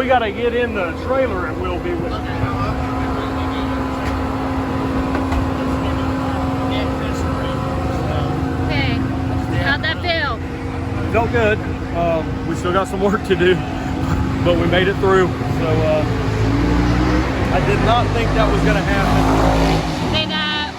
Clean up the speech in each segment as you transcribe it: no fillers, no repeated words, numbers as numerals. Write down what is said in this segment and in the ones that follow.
we got to get in the trailer and we'll be with you. Okay, how'd that feel? Felt good. We still got some work to do, but we made it through. So I did not think that was going to happen. Say that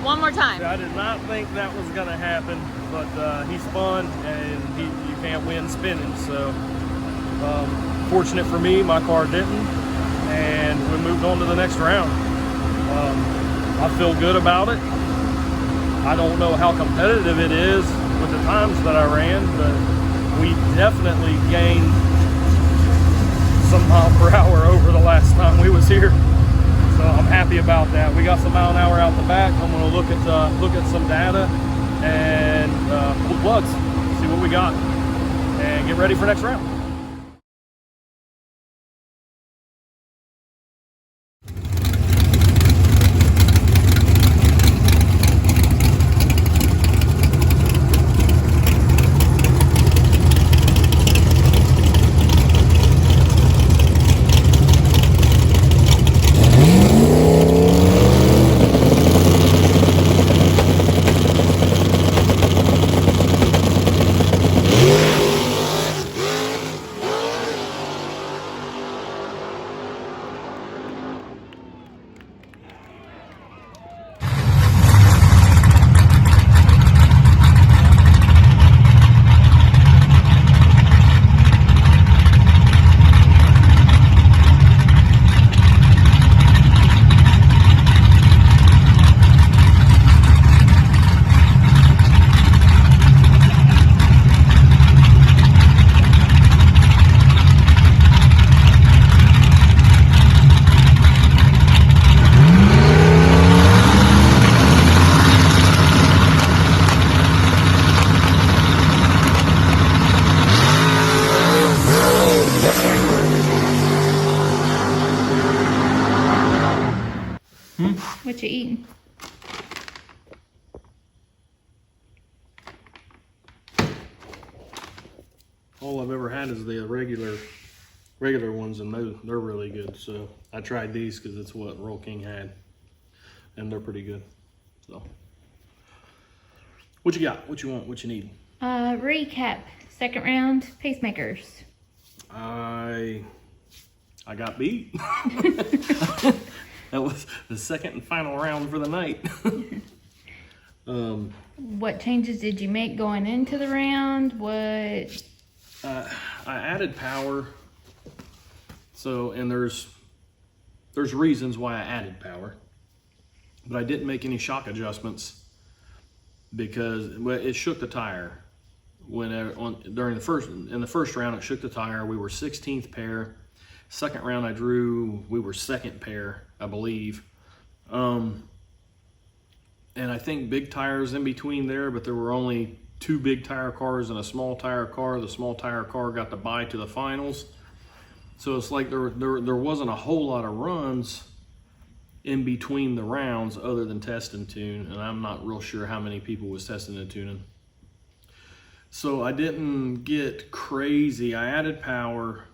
one more time. I did not think that was going to happen, but he spun, and you can't win spinning. So fortunate for me, my car didn't, and we moved on to the next round. I feel good about it. I don't know how competitive it is with the times that I ran, but we definitely gained some mile per hour over the last time we was here. So I'm happy about that. We got some mile an hour out the back. I'm going to look at some data and pull plugs, see what we got, and get ready for next round. What you eating? All I've ever had is the regular ones, and they're really good. So I tried these because it's what Roll King had, and they're pretty good. So what you got? What you want? What you need? Recap. Second round, Pacemakers. I got beat. That was the second and final round for the night. What changes did you make going into the round? What? I added power. So, and there's reasons why I added power, but I didn't make any shock adjustments because it shook the tire. In the first round, it shook the tire. We were 16th pair. Second round, we were second pair, I believe. And I think big tires in between there, but there were only 2 big tire cars and a small tire car. The small tire car got the bye to the finals. So it's like there wasn't a whole lot of runs in between the rounds other than test and tune. And I'm not real sure how many people was testing and tuning. So I didn't get crazy. I added power.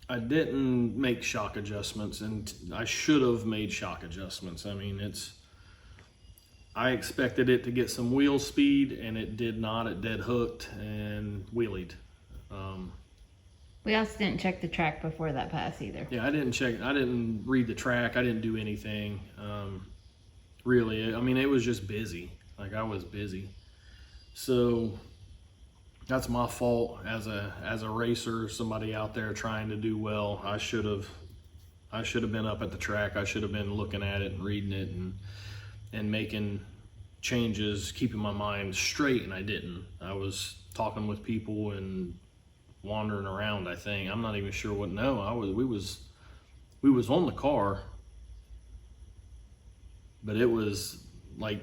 I didn't make shock adjustments, and I should have made shock adjustments. I mean, I expected it to get some wheel speed, and it did not. It dead hooked and wheelied. We also didn't check the track before that pass either. Yeah, I didn't read the track. I didn't do anything. Really, I mean, it was just busy. Like, I was busy. So that's my fault as a racer, somebody out there trying to do well. I should have been up at the track. I should have been looking at it and reading it and making changes, keeping my mind straight, and I didn't. I was talking with people and wandering around, I think. I'm not even sure what. No, we was on the car, but it was like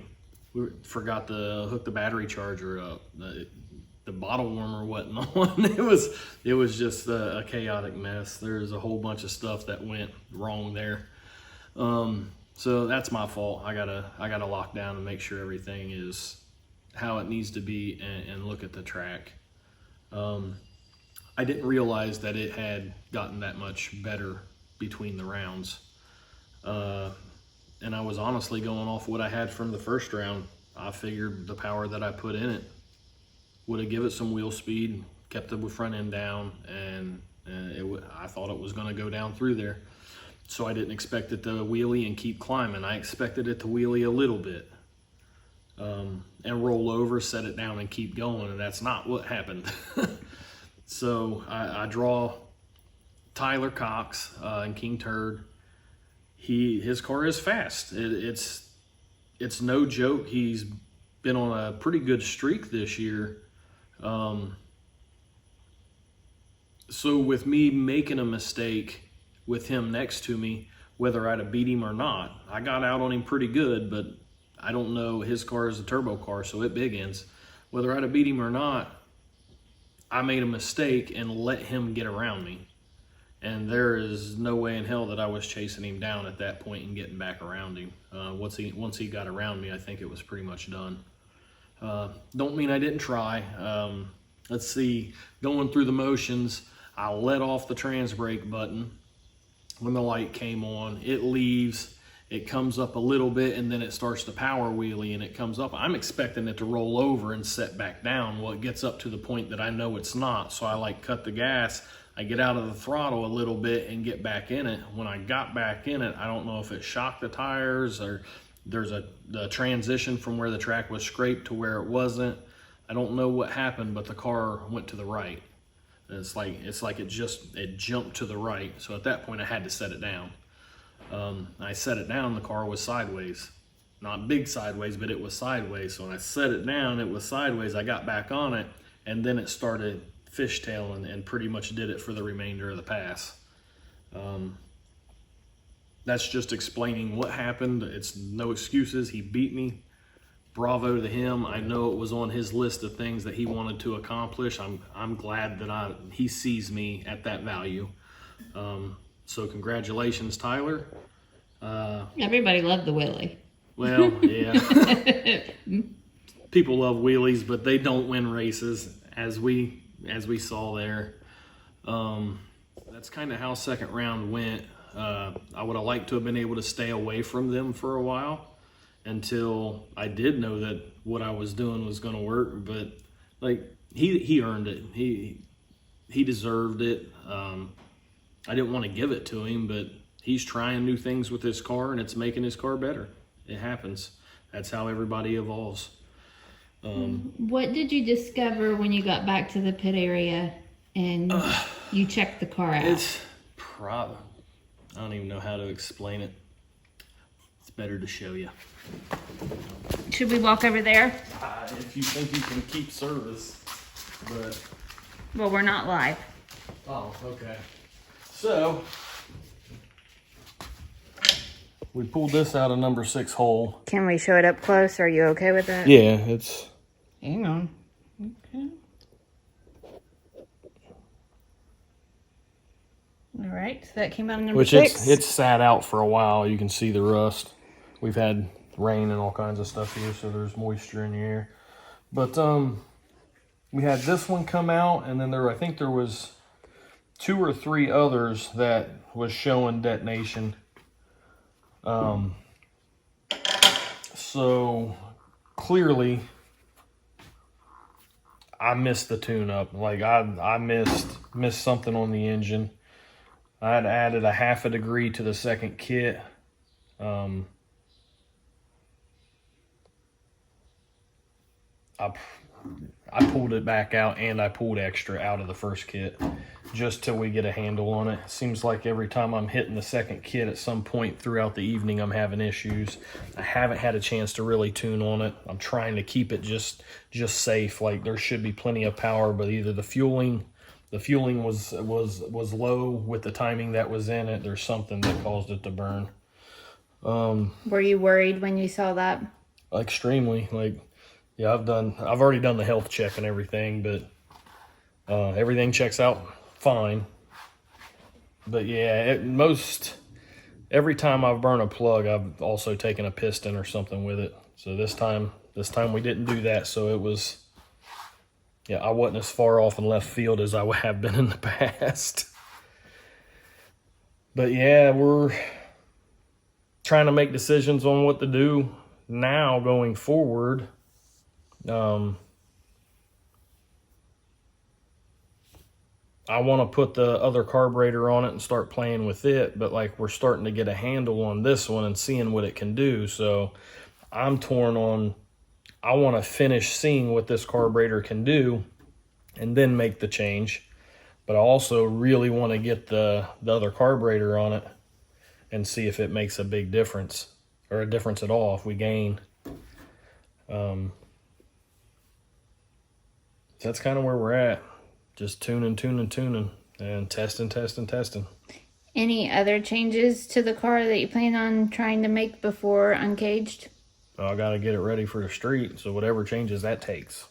we forgot to hook the battery charger up. The bottle warmer wasn't on. It was just a chaotic mess. There's a whole bunch of stuff that went wrong there. So that's my fault. I gotta lock down and make sure everything is how it needs to be and look at the track. I didn't realize that it had gotten that much better between the rounds. And I was honestly going off what I had from the first round. I figured the power that I put in it would have given it some wheel speed, kept the front end down, and I thought it was going to go down through there. So I didn't expect it to wheelie and keep climbing. I expected it to wheelie a little bit and roll over, set it down, and keep going, and that's not what happened. So I draw Tyler Cox in King Turd. His car is fast. It's no joke. He's been on a pretty good streak this year. So with me making a mistake with him next to me, whether I'd have beat him or not, I got out on him pretty good, but I don't know. His car is a turbo car, so it big ends. Whether I'd have beat him or not, I made a mistake and let him get around me. And there is no way in hell that I was chasing him down at that point and getting back around him. Once he got around me, I think it was pretty much done. Don't mean I didn't try. Let's see, going through the motions, I let off the trans brake button when the light came on. It leaves, it comes up a little bit, and then it starts to power wheelie, and it comes up. I'm expecting it to roll over and set back down. Well, it gets up to the point that I know it's not, so I cut the gas. I get out of the throttle a little bit and get back in it. When I got back in it, I don't know if it shocked the tires or there's the transition from where the track was scraped to where it wasn't. I don't know what happened, but the car went to the right. It's like it jumped to the right. So at that point, I had to set it down. I set it down, the car was sideways. Not big sideways, but it was sideways. So when I set it down, it was sideways. I got back on it, and then it started fishtailing and pretty much did it for the remainder of the pass. That's just explaining what happened. It's no excuses. He beat me. Bravo to him. I know it was on his list of things that he wanted to accomplish. I'm glad that he sees me at that value. So congratulations, Tyler. Everybody loved the wheelie. Well, yeah. People love wheelies, but they don't win races, as we saw there. That's kind of how second round went. I would have liked to have been able to stay away from them for a while until I did know that what I was doing was going to work. But he earned it. He deserved it. I didn't want to give it to him, but he's trying new things with his car, and it's making his car better. It happens. That's how everybody evolves. What did you discover when you got back to the pit area and you checked the car out? I don't even know how to explain it. It's better to show you. Should we walk over there? If you think you can keep service, but... Well, we're not live. Oh, okay. So, we pulled this out of number 6 hole. Can we show it up close? Are you okay with that? Yeah, it's... Hang on. Okay. All right, so that came out of number 6. It's sat out for a while. You can see the rust. We've had rain and all kinds of stuff here, so there's moisture in the air. But we had this one come out, and then I think there was 2 or 3 others that was showing detonation. So clearly I missed the tune-up. I missed something on the engine. I had added a 1/2 degree to the second kit. I pulled it back out, and I pulled extra out of the first kit just till we get a handle on it. Seems like every time I'm hitting the second kit at some point throughout the evening, I'm having issues. I haven't had a chance to really tune on it. I'm trying to keep it just safe. There should be plenty of power, but either the fueling was low with the timing that was in it. There's something that caused it to burn. Were you worried when you saw that? Extremely. Yeah, I've already done the health check and everything, but everything checks out fine. But yeah, every time I've burned a plug, I've also taken a piston or something with it. So this time This time we didn't do that, so it was, yeah, I wasn't as far off in left field as I have been in the past. But yeah, we're trying to make decisions on what to do now going forward. I want to put the other carburetor on it and start playing with it, but like we're starting to get a handle on this one and seeing what it can do. So I'm torn on, I want to finish seeing what this carburetor can do and then make the change. But I also really want to get the other carburetor on it and see if it makes a big difference or a difference at all if we gain. That's kind of where we're at. Just tuning, and testing. Any other changes to the car that you plan on trying to make before Uncaged? I got to get it ready for the street, so whatever changes that takes.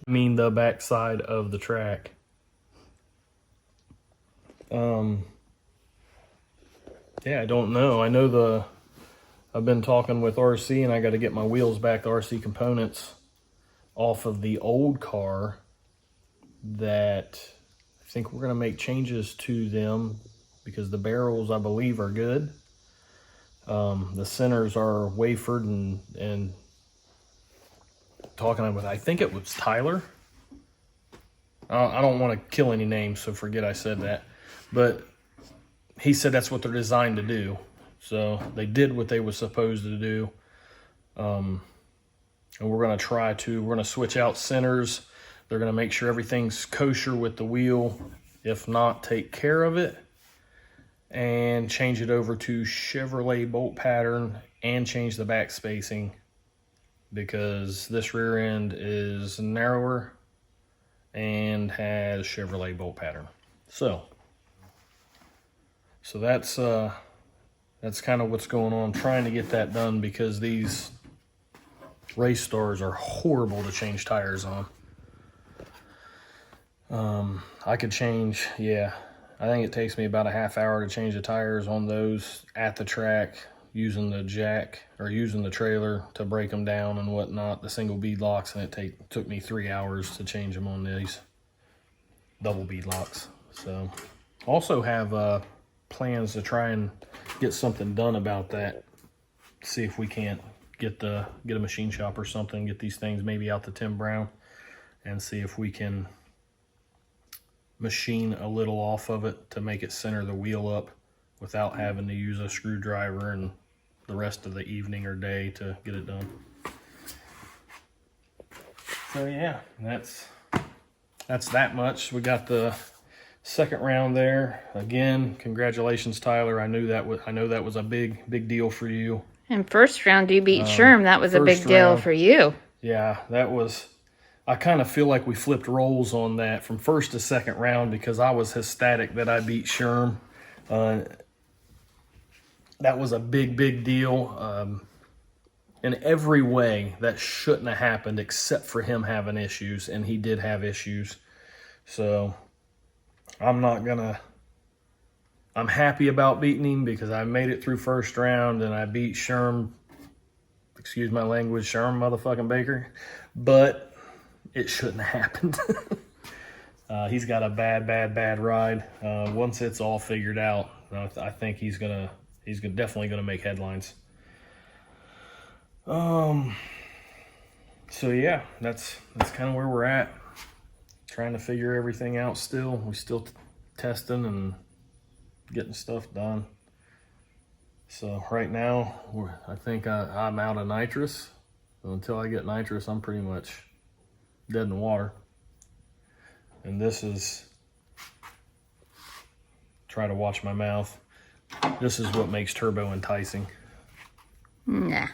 I mean the backside of the track. Yeah, I don't know. I know I've been talking with RC, and I got to get my wheels back, the RC components, off of the old car. That I think we're going to make changes to them because the barrels, I believe, are good. The centers are wafered and talking with, I think it was Tyler. I don't want to kill any names, so forget I said that. But he said that's what they're designed to do. So they did what they were supposed to do. And we're going to switch out centers. They're going to make sure everything's kosher with the wheel. If not, take care of it. And change it over to Chevrolet bolt pattern and change the back spacing. Because this rear end is narrower and has Chevrolet bolt pattern. So that's kind of what's going on. I'm trying to get that done because these race stars are horrible to change tires on. I could change, I think it takes me about a half hour to change the tires on those at the track using the jack or using the trailer to break them down and whatnot, the single bead locks, and it took me 3 hours to change them on these double bead locks. So also have plans to try and get something done about that. See if we can't get a machine shop or something, get these things maybe out to Tim Brown and see if we can machine a little off of it to make it center the wheel up without having to use a screwdriver and the rest of the evening or day to get it done. So yeah, that's that much. We got the second round there. Again, congratulations, Tyler. I know that was a big deal for you. And first round you beat Sherm. That was a big deal for you. Yeah, that was. I kind of feel like we flipped roles on that from first to second round because I was ecstatic that I beat Sherm. That was a big deal. In every way, that shouldn't have happened except for him having issues, and he did have issues. So I'm happy about beating him because I made it through first round and I beat Sherm, excuse my language, Sherm motherfucking Baker. But it shouldn't have happened. He's got a bad ride. Once it's all figured out, I think he's definitely gonna make headlines. So yeah, that's kind of where we're at. Trying to figure everything out still. We're still testing and getting stuff done. So right now, I think I'm out of nitrous. So until I get nitrous, I'm pretty much dead in the water. And this is, try to watch my mouth. This is what makes turbo enticing. Nah.